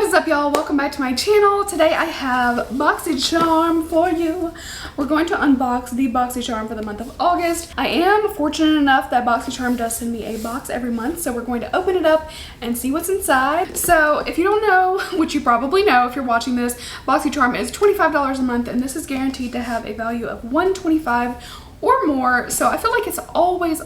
What is up, y'all? Welcome back to my channel. Today I have Boxycharm for you. We're going to unbox the Boxycharm for the month of August. I am fortunate enough that Boxycharm does send me a box every month, so we're going to open it up and see what's inside. So if you don't know, which you probably know if you're watching this, Boxycharm is $25 a month, and this is guaranteed to have a value of $125 or more. So I feel like it's always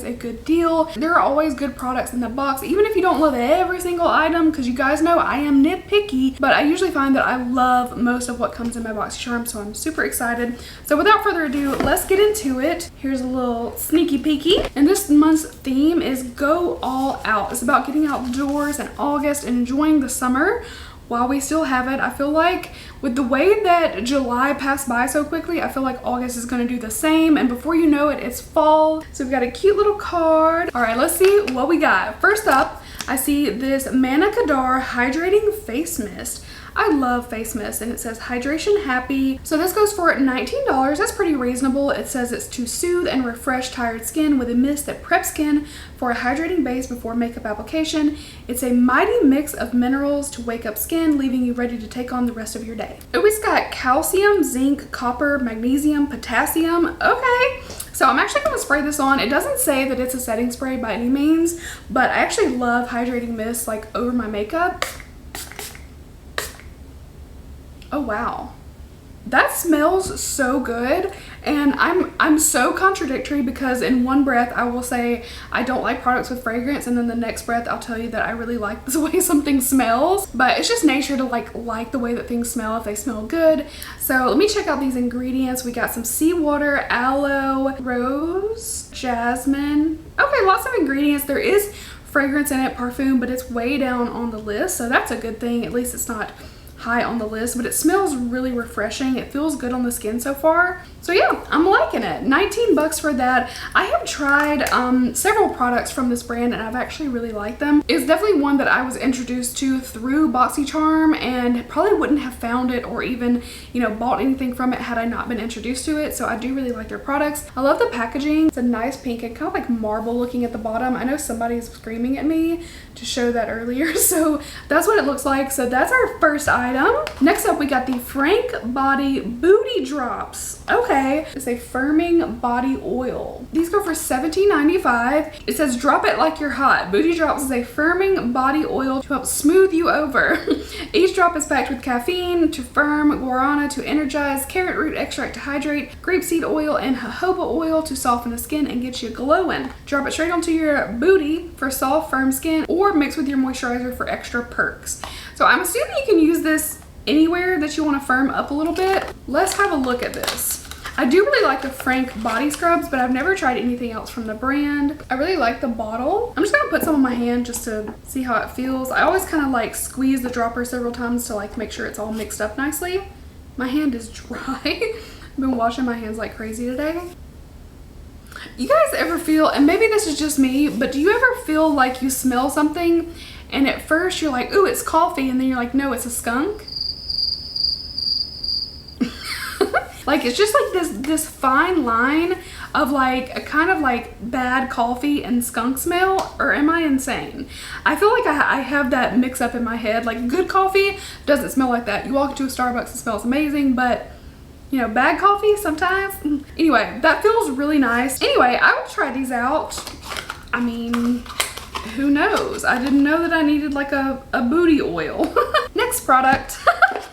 a good deal. There are always good products in the box, even if you don't love every single item, because you guys know I am nitpicky, but I usually find that I love most of what comes in my Boxycharm, so I'm super excited. So without further ado, let's get into it. Here's a little sneaky peeky, and this month's theme is Go All Out. It's about getting outdoors in August and enjoying the summer while we still have it. I feel like with the way that July passed by so quickly, I feel like August is going to do the same, and before you know it, it's fall. So we've got a cute little card. All right, let's see what we got. First up, I see this Manna Kadar Hydrating Face Mist. I love face mist, and it says hydration happy. So this goes for $19. That's pretty reasonable. It says it's to soothe and refresh tired skin with a mist that preps skin for a hydrating base before makeup application. It's a mighty mix of minerals to wake up skin, leaving you ready to take on the rest of your day. Oh, it's got calcium, zinc, copper, magnesium, potassium. Okay. So I'm actually going to spray this on. It doesn't say that it's a setting spray by any means, but I actually love hydrating mist like over my makeup. Oh wow, that smells so good. And I'm so contradictory, because in one breath I will say I don't like products with fragrance, and then the next breath I'll tell you that I really like the way something smells. But it's just nature to like the way that things smell if they smell good. So let me check out these ingredients. We got some seawater, aloe, rose, jasmine. Okay, lots of ingredients. There is fragrance in it, parfum, but it's way down on the list, so that's a good thing. At least it's not high on the list, but it smells really refreshing. It feels good on the skin so far. So yeah, I'm liking it. 19 bucks for that. I have tried several products from this brand, and I've actually really liked them. It's definitely one that I was introduced to through Boxycharm, and probably wouldn't have found it or even, you know, bought anything from it had I not been introduced to it. So I do really like their products. I love the packaging. It's a nice pink and kind of like marble looking at the bottom. I know somebody's screaming at me to show that earlier, so that's what it looks like. So that's our first item. Next up, we got the Frank Body Booty Drops. Okay, it's a firming body oil. These go for $17.95. It says drop it like you're hot. Booty Drops is a firming body oil to help smooth you over. Each drop is packed with caffeine to firm, guarana to energize, carrot root extract to hydrate, grapeseed oil and jojoba oil to soften the skin and get you glowing. Drop it straight onto your booty for soft, firm skin, or mix with your moisturizer for extra perks. So I'm assuming you can use this anywhere that you want to firm up a little bit. Let's have a look at this. I do really like the Frank body scrubs, but I've never tried anything else from the brand. I really like the bottle. I'm just gonna put some on my hand just to see how it feels. I always kind of like squeeze the dropper several times to like make sure it's all mixed up nicely. My hand is dry. I've been washing my hands like crazy today. You guys ever feel, and maybe this is just me, but do you ever feel like you smell something and at first you're like, ooh, it's coffee, and then you're like, no, it's a skunk? Like, it's just like this fine line of like a kind of like bad coffee and skunk smell, or am I insane? I feel like I have that mix up in my head. Like, good coffee doesn't smell like that. You walk into a Starbucks, it smells amazing, but you know, bad coffee sometimes. Anyway, that feels really nice. Anyway, I will try these out. I mean, who knows? I didn't know that I needed like a booty oil. Next product.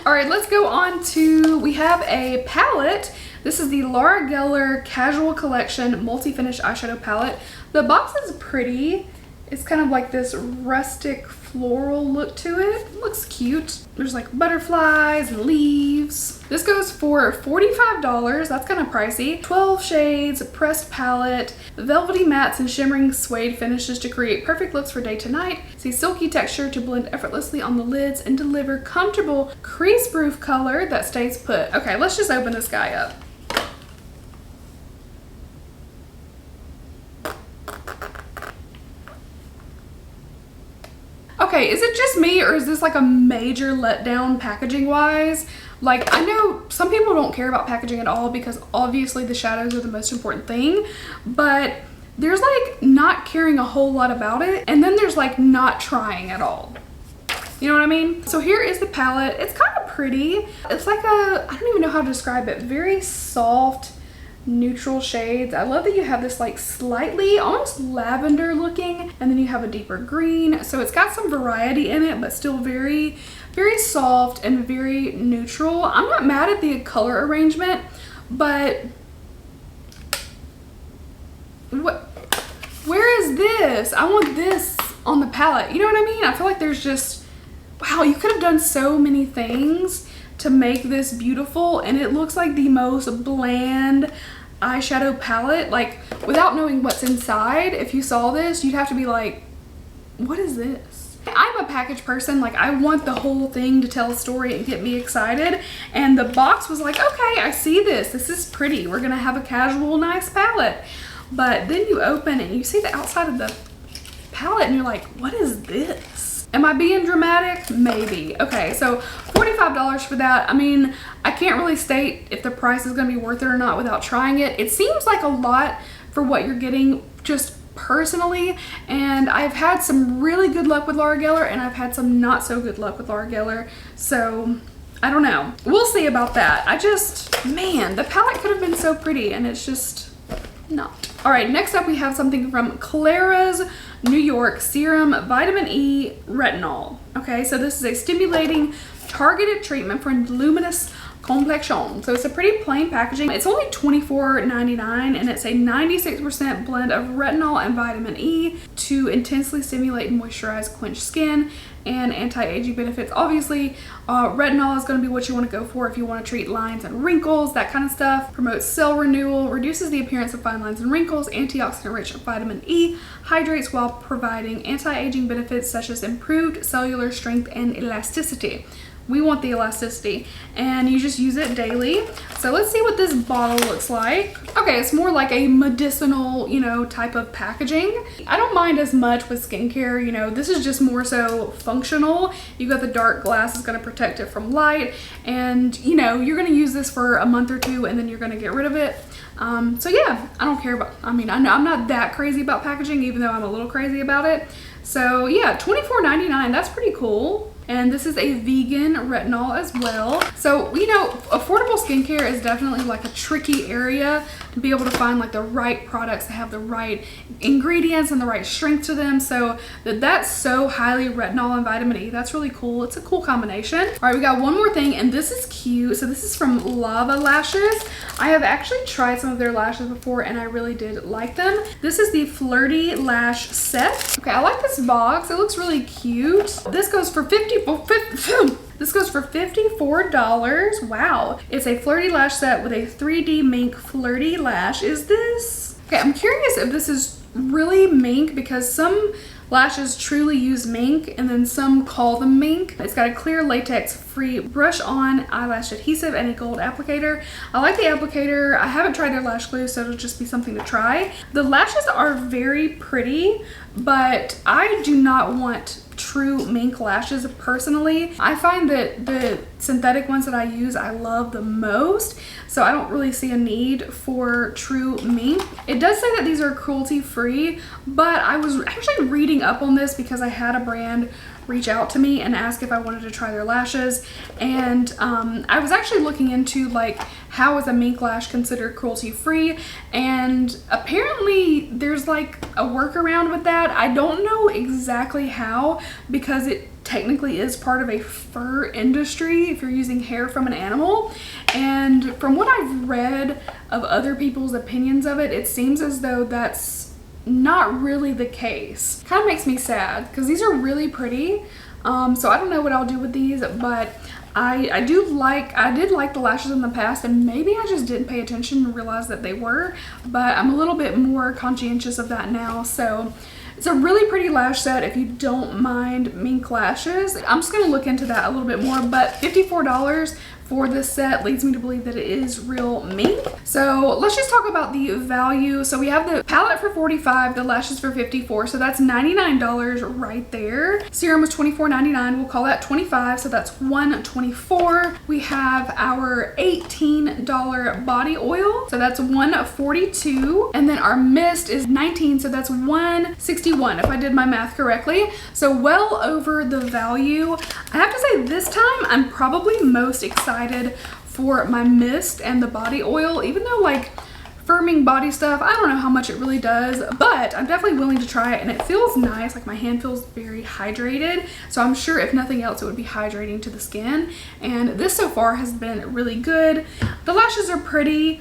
All right, let's go on to, we have a palette. This is the Laura Geller Casual Collection Multi-Finish Eyeshadow Palette. The box is pretty. It's kind of like this rustic floral look to it. It looks cute. There's like butterflies and leaves. This goes for $45. That's kind of pricey. 12 shades, pressed palette, velvety mattes and shimmering suede finishes to create perfect looks for day to night. See silky texture to blend effortlessly on the lids and deliver comfortable crease-proof color that stays put. Okay, let's just open this guy up. Okay, is it just me, or is this like a major letdown packaging wise? Like, I know some people don't care about packaging at all because obviously the shadows are the most important thing, but there's like not caring a whole lot about it, and then there's like not trying at all. You know what I mean? So here is the palette. It's kind of pretty. It's like a, I don't even know how to describe it, very soft, neutral shades. I love that you have this like slightly almost lavender looking, and then you have a deeper green. So it's got some variety in it, but still very, very soft and very neutral. I'm not mad at the color arrangement, but where is this? I want this on the palette. You know what I mean? I feel like there's just, wow, you could have done so many things to make this beautiful, and it looks like the most bland eyeshadow palette. Like, without knowing what's inside, if you saw this, you'd have to be like, what is this? I'm a package person. Like, I want the whole thing to tell a story and get me excited, and the box was like, okay, I see this. This is pretty. We're gonna have a casual, nice palette. But then you open and you see the outside of the palette and you're like, what is this? Am I being dramatic? Maybe. Okay, so $45 for that. I mean, I can't really state if the price is going to be worth it or not without trying it. It seems like a lot for what you're getting just personally, and I've had some really good luck with Laura Geller and I've had some not so good luck with Laura Geller. So I don't know. We'll see about that. I just, man, the palette could have been so pretty and it's just not. All right, next up we have something from Clara's New York Serum Vitamin E Retinol. Okay, so this is a stimulating targeted treatment for luminous complexion. So it's a pretty plain packaging. It's only $24.99 and it's a 96% blend of retinol and vitamin E to intensely stimulate and moisturize quench skin and anti-aging benefits. Obviously, retinol is going to be what you want to go for if you want to treat lines and wrinkles, that kind of stuff. Promotes cell renewal, reduces the appearance of fine lines and wrinkles, antioxidant-rich vitamin E, hydrates while providing anti-aging benefits such as improved cellular strength and elasticity. We want the elasticity, and you just use it daily. So let's see what this bottle looks like. Okay, it's more like a medicinal, you know, type of packaging. I don't mind as much with skincare, you know, this is just more so functional. You got the dark glass, is gonna protect it from light, and you know, you're gonna use this for a month or two and then you're gonna get rid of it. So yeah, I don't care about, I mean, I know I'm not that crazy about packaging, even though I'm a little crazy about it. So yeah, $24.99, that's pretty cool. And this is a vegan retinol as well. So, you know, affordable skincare is definitely like a tricky area to be able to find like the right products that have the right ingredients and the right strength to them. So that's so highly retinol and vitamin E. That's really cool. It's a cool combination. All right, we got one more thing, and this is cute. So this is from Lava Lashes. I have actually tried some of their lashes before and I really did like them. This is the Flirty Lash Set. Okay, I like this box. It looks really cute. This goes for $54. Wow. It's a flirty lash set with a 3D mink flirty lash. Is this? Okay, I'm curious if this is really mink, because some lashes truly use mink and then some call them mink. It's got a clear latex free brush on eyelash adhesive and a gold applicator. I like the applicator. I haven't tried their lash glue, so it'll just be something to try. The lashes are very pretty, but I do not want true mink lashes personally. I find that the synthetic ones that I use, I love the most, so I don't really see a need for true mink. It does say that these are cruelty free, but I was actually reading up on this because I had a brand reach out to me and ask if I wanted to try their lashes, and I was actually looking into like, how is a mink lash considered cruelty free, and apparently there's like a workaround with that. I don't know exactly how, because it technically is part of a fur industry if you're using hair from an animal, and from what I've read of other people's opinions of it, it seems as though that's not really the case. Kind of makes me sad because these are really pretty. So I don't know what I'll do with these, but I did like the lashes in the past, and maybe I just didn't pay attention and realize that they were, but I'm a little bit more conscientious of that now. So it's a really pretty lash set if you don't mind mink lashes. I'm just gonna look into that a little bit more, but $54 for this set leads me to believe that it is real mink. So let's just talk about the value. So we have the palette for $45, the lashes for $54, so that's $99 right there. Serum was $24.99, we'll call that $25, so that's $124. We have our $18 body oil, so that's $142, and then our mist is $19, so that's $169. $61 if I did my math correctly. So well over the value. I have to say this time I'm probably most excited for my mist and the body oil, even though like firming body stuff, I don't know how much it really does, but I'm definitely willing to try it, and it feels nice. Like my hand feels very hydrated, so I'm sure if nothing else it would be hydrating to the skin, and this so far has been really good. The lashes are pretty.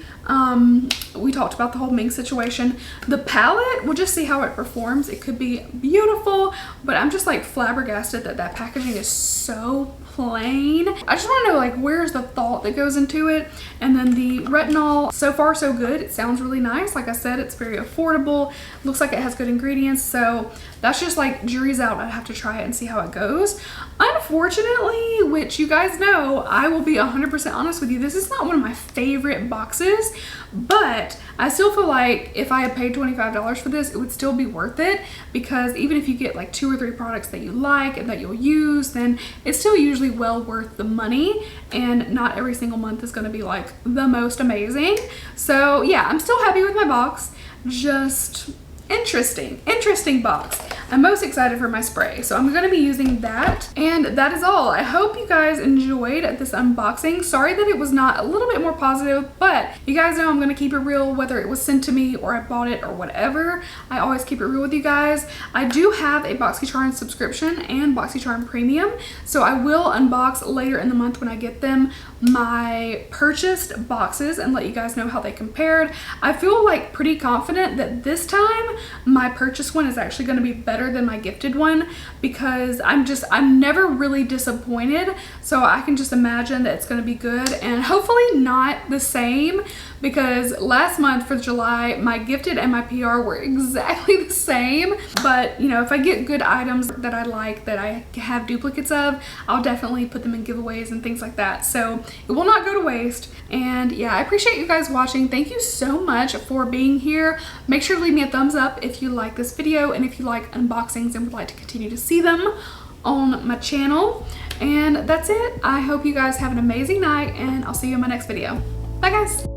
We talked about the whole Ming situation. The palette, we'll just see how it performs. It could be beautiful, but I'm just like flabbergasted that that packaging is so plain. I just want to know like where's the thought that goes into it. And then the retinol, so far so good. It sounds really nice. Like I said, it's very affordable. Looks like it has good ingredients, so that's just like jury's out. I'd have to try it and see how it goes. Unfortunately, which you guys know, I will be 100% honest with you, this is not one of my favorite boxes, but I still feel like if I had paid $25 for this, it would still be worth it, because even if you get like 2 or 3 products that you like and that you'll use, then it's still usually well worth the money, and not every single month is going to be like the most amazing. So yeah, I'm still happy with my box. Just interesting box. I'm most excited for my spray, so I'm going to be using that, and that is all. I hope you guys enjoyed this unboxing. Sorry that it was not a little bit more positive, but you guys know I'm going to keep it real, whether it was sent to me or I bought it or whatever. I always keep it real with you guys. I do have a Boxycharm subscription and Boxycharm Premium, so I will unbox later in the month when I get them my purchased boxes and let you guys know how they compared. I feel like pretty confident that this time my purchased one is actually going to be better than my gifted one, because I'm never really disappointed, so I can just imagine that it's going to be good, and hopefully not the same, because last month for July my gifted and my PR were exactly the same. But you know, if I get good items that I like, that I have duplicates of, I'll definitely put them in giveaways and things like that, so it will not go to waste. And yeah, I appreciate you guys watching. Thank you so much for being here. Make sure to leave me a thumbs up if you like this video, and if you like unboxings and would like to continue to see them on my channel. And that's it. I hope you guys have an amazing night, and I'll see you in my next video. Bye guys.